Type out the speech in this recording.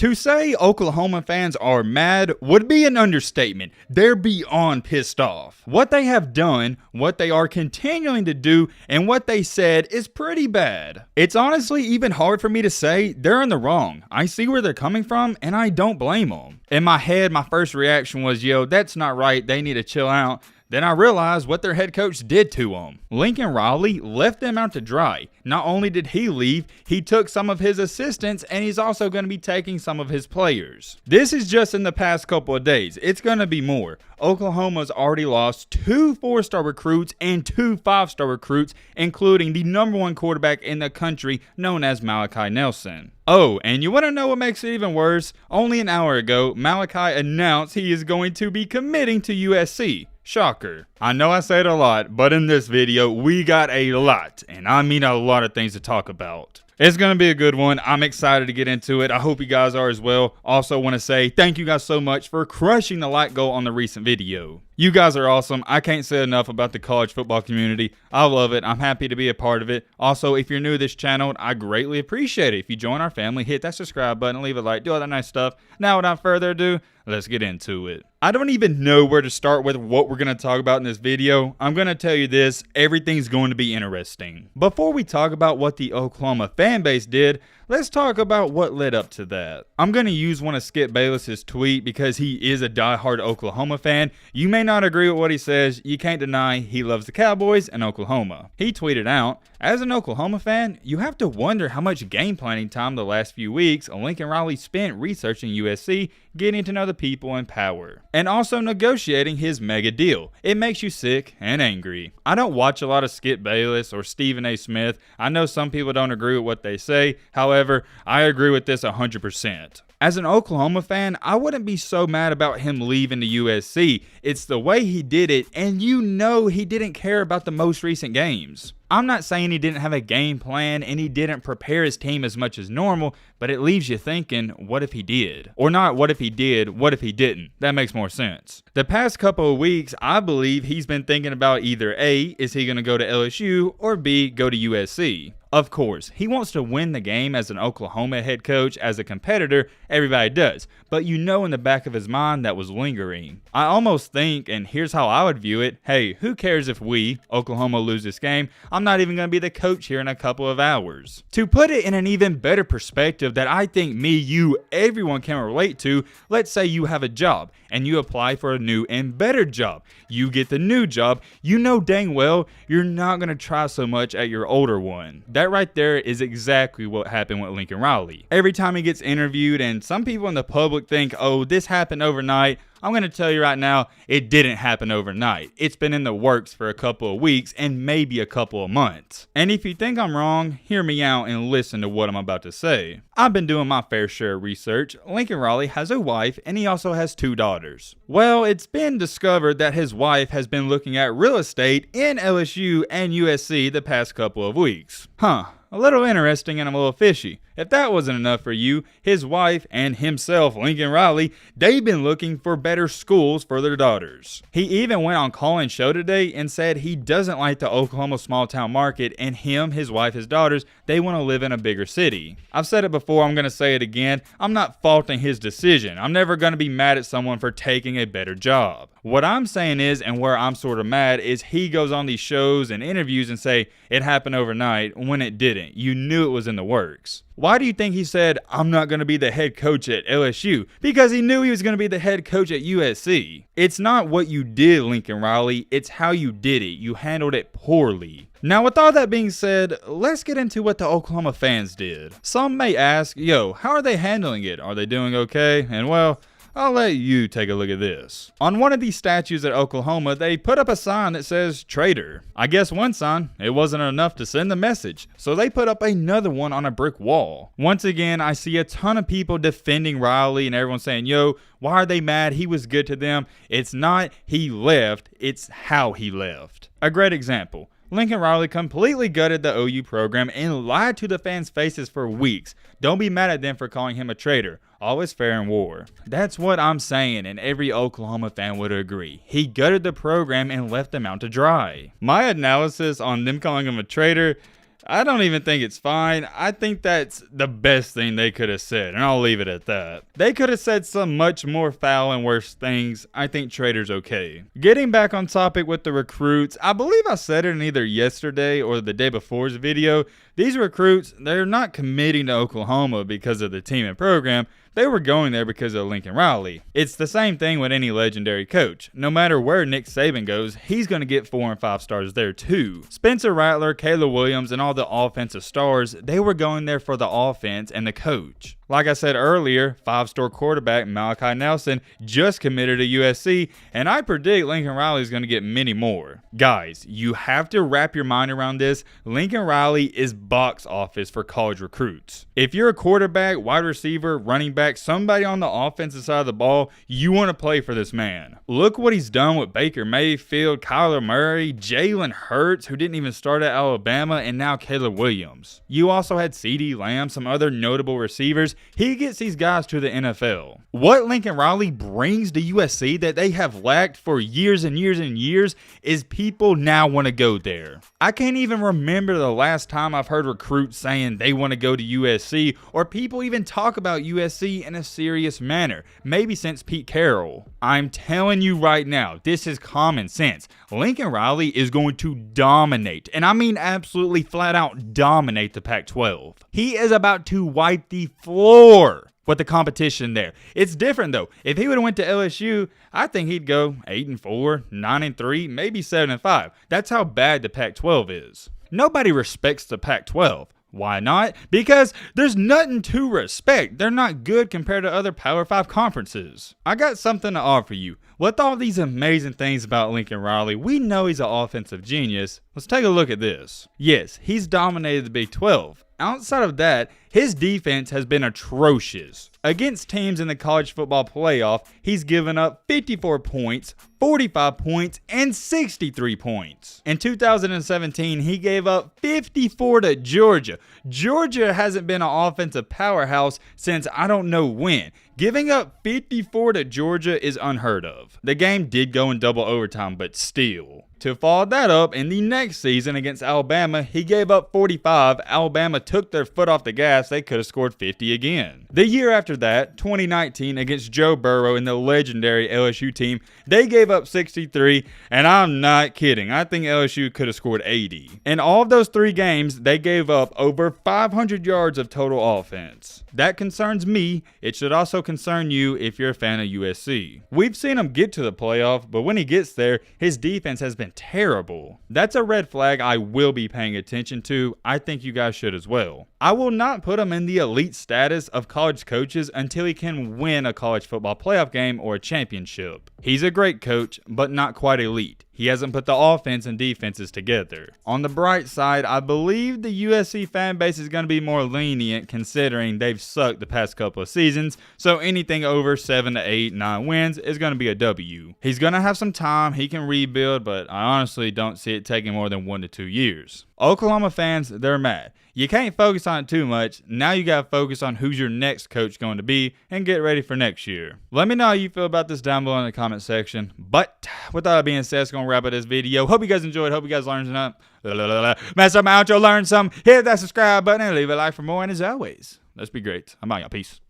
To say Oklahoma fans are mad would be an understatement. They're beyond pissed off. What they have done, what they are continuing to do, and what they said is pretty bad. It's honestly even hard for me to say they're in the wrong. I see where they're coming from, and I don't blame them. In my head, my first reaction was, yo, that's not right. They need to chill out. Then I realized what their head coach did to them. Lincoln Riley left them out to dry. Not only did he leave, he took some of his assistants, and he's also going to be taking some of his players. This is just in the past couple of days. It's going to be more. Oklahoma's already lost 2 4-star recruits and 2 5-star recruits, including the #1 quarterback in the country known as Malachi Nelson. Oh, and you want to know what makes it even worse? Only an hour ago, Malachi announced he is going to be committing to USC. Shocker. I know I say it a lot, but in this video, we got a lot, and I mean a lot of things to talk about. It's going to be a good one. I'm excited to get into it. I hope you guys are as well. Also want to say thank you guys so much for crushing the like goal on the recent video. You guys are awesome. I can't say enough about the college football community. I love it. I'm happy to be a part of it. Also, if you're new to this channel, I greatly appreciate it. If you join our family, hit that subscribe button, leave a like, do all that nice stuff. Now, without further ado, let's get into it. I don't even know where to start with what we're going to talk about in this video. I'm going to tell you this, everything's going to be interesting. Before we talk about what the Oklahoma fan base did, let's talk about what led up to that. I'm going to use one of Skip Bayless's tweet because he is a diehard Oklahoma fan. You may not agree with what he says. You can't deny he loves the Cowboys and Oklahoma. He tweeted out, as an Oklahoma fan, you have to wonder how much game planning time the last few weeks Lincoln Riley spent researching USC, getting to know the people in power, and also negotiating his mega deal. It makes you sick and angry. I don't watch a lot of Skip Bayless or Stephen A. Smith. I know some people don't agree with what they say. However, I agree with this 100%. As an Oklahoma fan, I wouldn't be so mad about him leaving to USC. It's the way he did it, and you know he didn't care about the most recent games. I'm not saying he didn't have a game plan and he didn't prepare his team as much as normal, but it leaves you thinking, what if he did? Or not what if he did, what if he didn't? That makes more sense. The past couple of weeks, I believe he's been thinking about either A, is he going to go to LSU, or B, go to USC. Of course, he wants to win the game as an Oklahoma head coach. As a competitor, everybody does. But you know in the back of his mind that was lingering. I almost think, and here's how I would view it, hey, who cares if we, Oklahoma, lose this game? I'm not even going to be the coach here in a couple of hours. To put it in an even better perspective that I think me, you, everyone can relate to, let's say you have a job and you apply for a new and better job. You get the new job, you know dang well you're not going to try so much at your older one. That right there is exactly what happened with Lincoln Riley. Every time he gets interviewed, and some people in the public think, oh, this happened overnight. I'm going to tell you right now, it didn't happen overnight. It's been in the works for a couple of weeks and maybe a couple of months. And if you think I'm wrong, hear me out and listen to what I'm about to say. I've been doing my fair share of research. Lincoln Riley has a wife and he also has 2 daughters. Well, it's been discovered that his wife has been looking at real estate in LSU and USC the past couple of weeks. A little interesting and a little fishy. If that wasn't enough for you, his wife and himself, Lincoln Riley, they've been looking for better schools for their daughters. He even went on Colin's show today and said he doesn't like the Oklahoma small town market, and him, his wife, his daughters, they want to live in a bigger city. I've said it before, I'm going to say it again. I'm not faulting his decision. I'm never going to be mad at someone for taking a better job. What I'm saying is, and where I'm sort of mad, is he goes on these shows and interviews and say it happened overnight when it didn't. You knew it was in the works. Why do you think he said, I'm not going to be the head coach at LSU? Because he knew he was going to be the head coach at USC. It's not what you did, Lincoln Riley. It's how you did it. You handled it poorly. Now, with all that being said, let's get into what the Oklahoma fans did. Some may ask, yo, how are they handling it? Are they doing okay? And well, I'll let you take a look at this. On one of these statues at Oklahoma, they put up a sign that says traitor. I guess one sign, it wasn't enough to send the message, so they put up another one on a brick wall. Once again, I see a ton of people defending Riley and everyone saying, yo, why are they mad? He was good to them. It's not he left, it's how he left. A great example. Lincoln Riley completely gutted the OU program and lied to the fans' faces for weeks. Don't be mad at them for calling him a traitor. All is fair in war. That's what I'm saying, and every Oklahoma fan would agree. He gutted the program and left them out to dry. My analysis on them calling him a traitor, I don't even think it's fine. I think that's the best thing they could have said, and I'll leave it at that. They could have said some much more foul and worse things. I think Trader's okay. Getting back on topic with the recruits, I believe I said it in either yesterday or the day before's video. These recruits, they're not committing to Oklahoma because of the team and program. They were going there because of Lincoln Riley. It's the same thing with any legendary coach. No matter where Nick Saban goes, he's going to get 4 and 5 stars there too. Spencer Rattler, Caleb Williams, and all the offensive stars, they were going there for the offense and the coach. Like I said earlier, 5-star quarterback Malachi Nelson just committed to USC, and I predict Lincoln Riley is going to get many more. Guys, you have to wrap your mind around this. Lincoln Riley is box office for college recruits. If you're a quarterback, wide receiver, running back, somebody on the offensive side of the ball, you want to play for this man. Look what he's done with Baker Mayfield, Kyler Murray, Jalen Hurts, who didn't even start at Alabama, and now Caleb Williams. You also had CeeDee Lamb, some other notable receivers. He gets these guys to the NFL. What Lincoln Riley brings to USC that they have lacked for years and years and years is people now want to go there. I can't even remember the last time I've heard recruits saying they want to go to USC, or people even talk about USC in a serious manner, maybe since Pete Carroll. I'm telling you right now, this is common sense. Lincoln Riley is going to dominate, and I mean absolutely flat out dominate the Pac-12. He is about to wipe the floor with the competition there. It's different though. If he would have went to LSU, I think he'd go 8-4, 9-3, maybe 7-5. That's how bad the Pac-12 is. Nobody respects the Pac-12. Why not? Because there's nothing to respect. They're not good compared to other Power 5 conferences. I got something to offer you. With all these amazing things about Lincoln Riley, we know he's an offensive genius. Let's take a look at this. Yes, he's dominated the Big 12. Outside of that, his defense has been atrocious. Against teams in the college football playoff, he's given up 54 points, 45 points, and 63 points. In 2017, he gave up 54 to Georgia. Georgia hasn't been an offensive powerhouse since I don't know when. Giving up 54 to Georgia is unheard of. The game did go in double overtime, but still. To follow that up, in the next season against Alabama, he gave up 45. Alabama took their foot off the gas. They could have scored 50 again. The year after that, 2019, against Joe Burrow and the legendary LSU team, they gave up 63, and I'm not kidding. I think LSU could have scored 80. In all of those 3 games, they gave up over 500 yards of total offense. That concerns me. It should also concern you if you're a fan of USC. We've seen him get to the playoff, but when he gets there, his defense has been terrible. That's a red flag I will be paying attention to. I think you guys should as well. I will not put him in the elite status of college coaches until he can win a college football playoff game or a championship. He's a great coach, but not quite elite. He hasn't put the offense and defenses together. On the bright side, I believe the USC fan base is going to be more lenient considering they've sucked the past couple of seasons, so anything over 7 to 8, 9 wins is going to be a W. He's going to have some time, he can rebuild, but I honestly don't see it taking more than 1 to 2 years. Oklahoma fans, they're mad. You can't focus on it too much. Now you got to focus on who's your next coach going to be and get ready for next year. Let me know how you feel about this down below in the comment section. But with that being said, it's going to wrap up this video. Hope you guys enjoyed. Hope you guys learned something. Mess up my outro, learn some. Hit that subscribe button and leave a like for more. And as always, let's be great. I'm out, y'all. Peace.